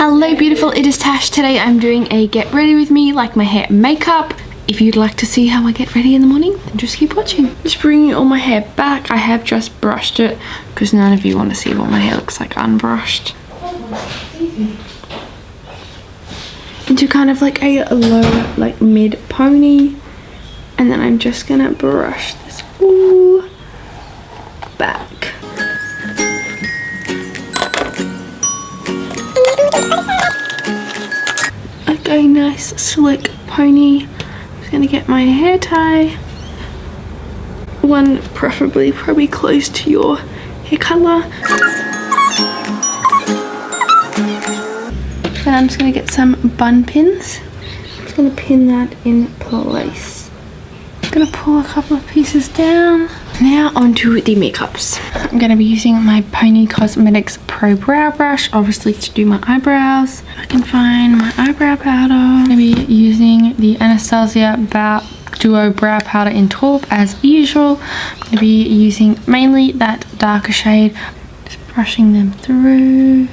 Hello beautiful, it is Tash. Today I'm doing a get ready with me, like my hair and makeup. If you'd like to see how I get ready in the morning, then just keep watching. Just bringing all my hair back. I have just brushed it because none of you want to see what my hair looks like unbrushed. Into kind of like a low, like mid pony. And then I'm just gonna brush this all back. Like a nice slick pony. I'm just gonna get my hair tie. One preferably probably close to your hair color. Then I'm just gonna get some bun pins. I'm just gonna pin that in place. I'm gonna pull a couple of pieces down. Now onto the makeups. I'm gonna be using my Poni Cosmetics Pro Brow Brush, obviously to do my eyebrows. If I can find my eyebrow powder. I'm gonna be using the Anastasia Duo Brow Powder in Taupe as usual. I'm gonna be using mainly that darker shade. Just brushing them through.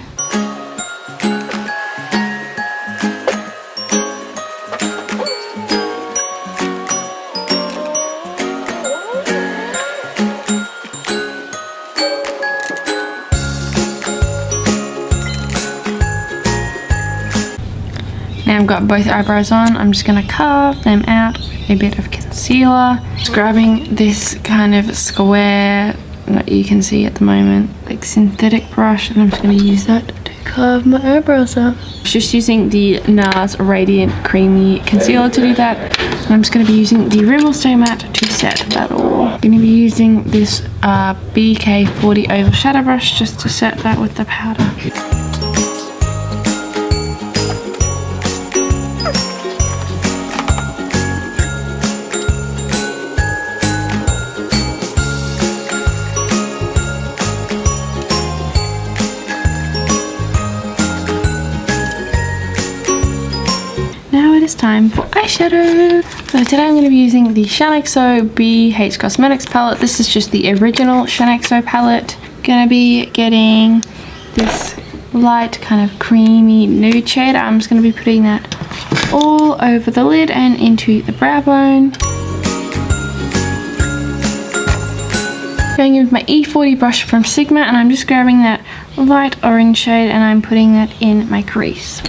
Now I've got both eyebrows on, I'm just going to carve them out with a bit of concealer. Just grabbing this kind of square, that you can see at the moment, like synthetic brush, and I'm just going to use that to carve my eyebrows out. Just using the Nars Radiant Creamy Concealer to do that. And I'm just going to be using the Rimmel Stay Matte to set that all. I'm going to be using this BK40 Oval Shadow Brush just to set that with the powder. It's time for eyeshadow. So today I'm going to be using the Shannnxo BH Cosmetics palette. This is just the original Shannnxo palette. Going to be getting this light kind of creamy nude shade. I'm just going to be putting that all over the lid and into the brow bone. Going in with my E40 brush from Sgima, and I'm just grabbing that light orange shade and I'm putting that in my crease.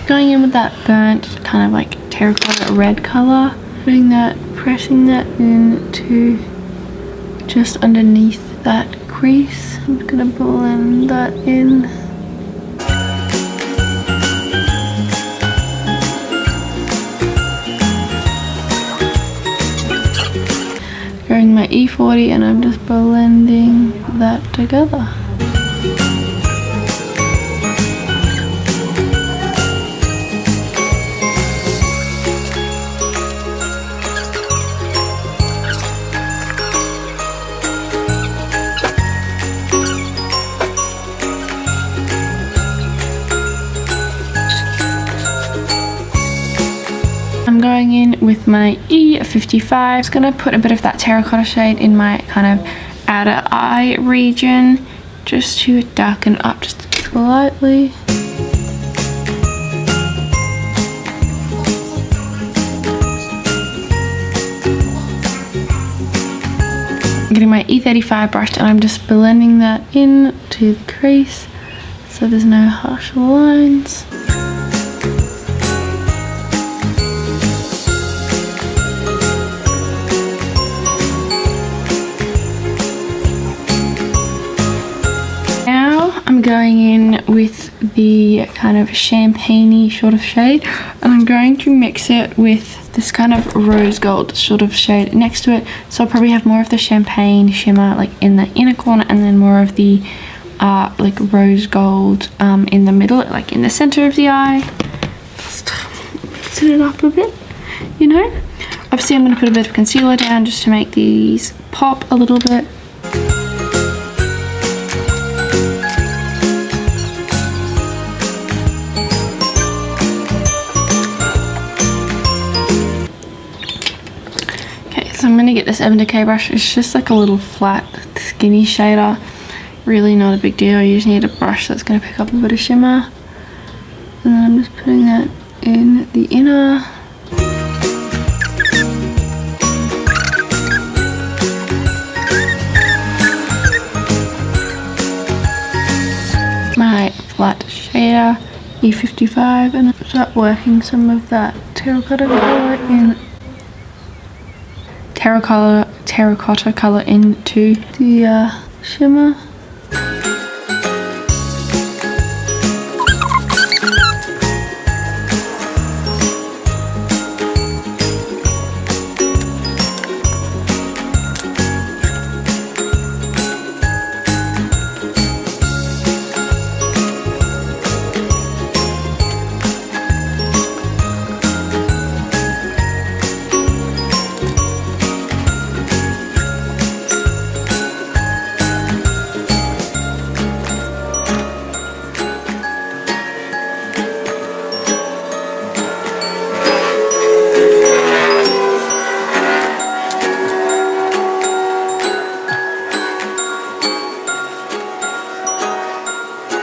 Going in with that burnt kind of like terracotta red color, putting that, pressing that into just underneath that crease. I'm just gonna blend that in. Grabbing my E40 and I'm just blending that together. I'm going in with my E55. I'm just going to put a bit of that terracotta shade in my kind of outer eye region just to darken it up just slightly. I'm getting my E35 brush and I'm just blending that in to the crease so there's no harsh lines. I'm going in with the kind of champagne-y sort of shade, and I'm going to mix it with this kind of rose gold sort of shade next to it. So I'll probably have more of the champagne shimmer like in the inner corner, and then more of the like rose gold in the middle, like in the center of the eye. Just mixing it up a bit, you know. Obviously I'm going to put a bit of concealer down just to make these pop a little bit. So I'm going to get this Ebony K brush. It's just like a little flat skinny shader, really not a big deal. You just need a brush that's going to pick up a bit of shimmer, and then I'm just putting that in the inner. My flat shader E55, and I'll start working some of that terracotta colour in terracotta colour into the shimmer.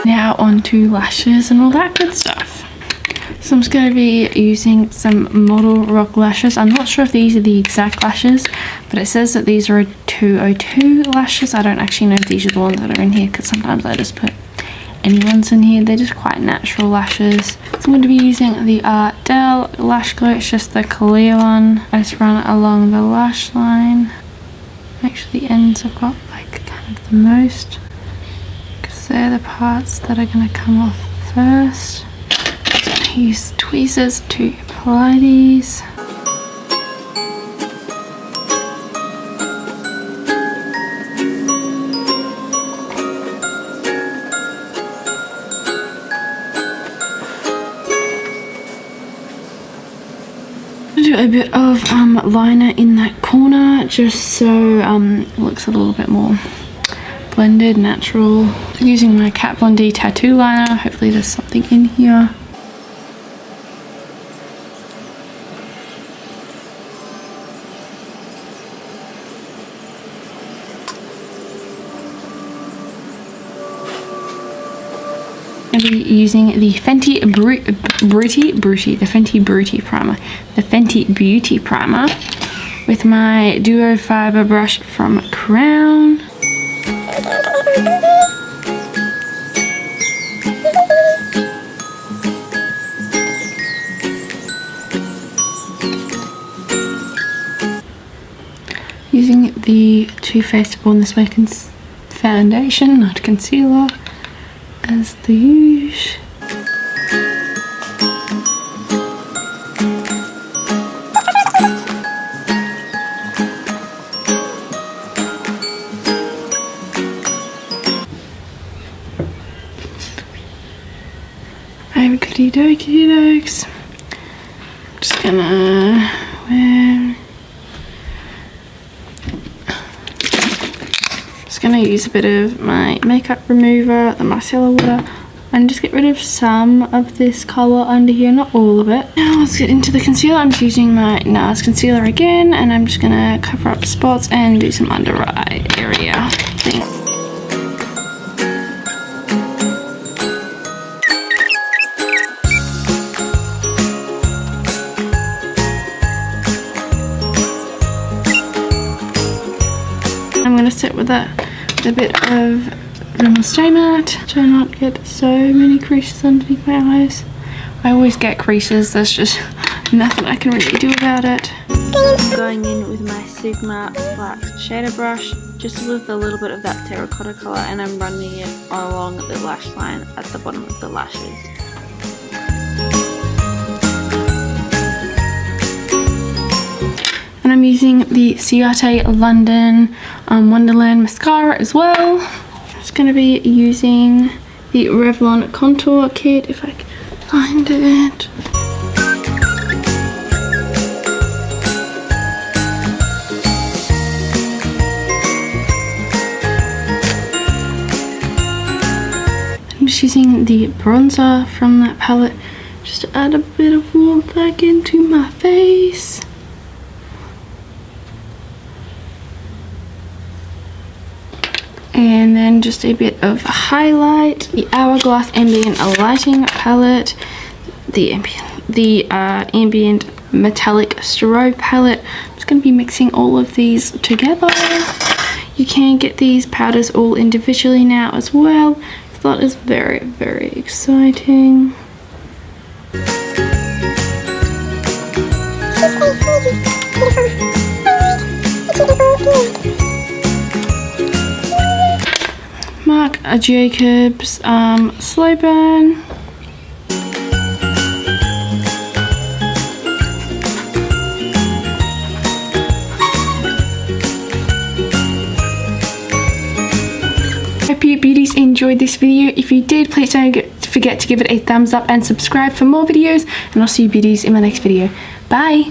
Now onto lashes and all that good stuff. So I'm just going to be using some Model Rock lashes. I'm not sure if these are the exact lashes, but it says that these are 202 lashes. I don't actually know if these are the ones that are in here, because sometimes I just put anyone's in here. They're just quite natural lashes. So I'm going to be using the Ardell Lash Glue. It's just the clear one. I just run it along the lash line. Make sure the ends have got like kind of the most, because they're the parts that are going to come off first. So I'm going to use tweezers to apply these. Do a bit of liner in that corner, just so it looks a little bit more blended, natural. Using my Kat Von D tattoo liner. Hopefully there's something in here. I'll be using the Fenty Beauty Primer with my Duo Fiber brush from Crown. Using the Too Faced Born This Way foundation, not concealer, as the usual. Okie dokes. I'm just gonna use a bit of my makeup remover, the micellar water, and just get rid of some of this colour under here, not all of it. Now let's get into the concealer. I'm just using my Nars concealer again, and I'm just gonna cover up spots and do some under eye area thing. I'm gonna sit with a bit of Rimmel Stay Matte. Try not get so many creases underneath my eyes. I always get creases. That's just nothing I can really do about it. I'm going in with my Sgima black shader brush, just with a little bit of that terracotta colour, and I'm running it along the lash line at the bottom of the lashes. And I'm using the Ciate London Wonderland Mascara as well. I'm just going to be using the Revlon contour kit if I can find it. I'm just using the bronzer from that palette just to add a bit of warmth back into my face. And then just a bit of highlight. The Hourglass Ambient Lighting palette, the Ambient Metallic Strobe palette. I'm just going to be mixing all of these together. You can get these powders all individually now as well. So that is very, very exciting. Marc Jacobs Slow Burn. Hope you beauties enjoyed this video. If you did, please don't forget to give it a thumbs up and subscribe for more videos, and I'll see you beauties in my next video. Bye.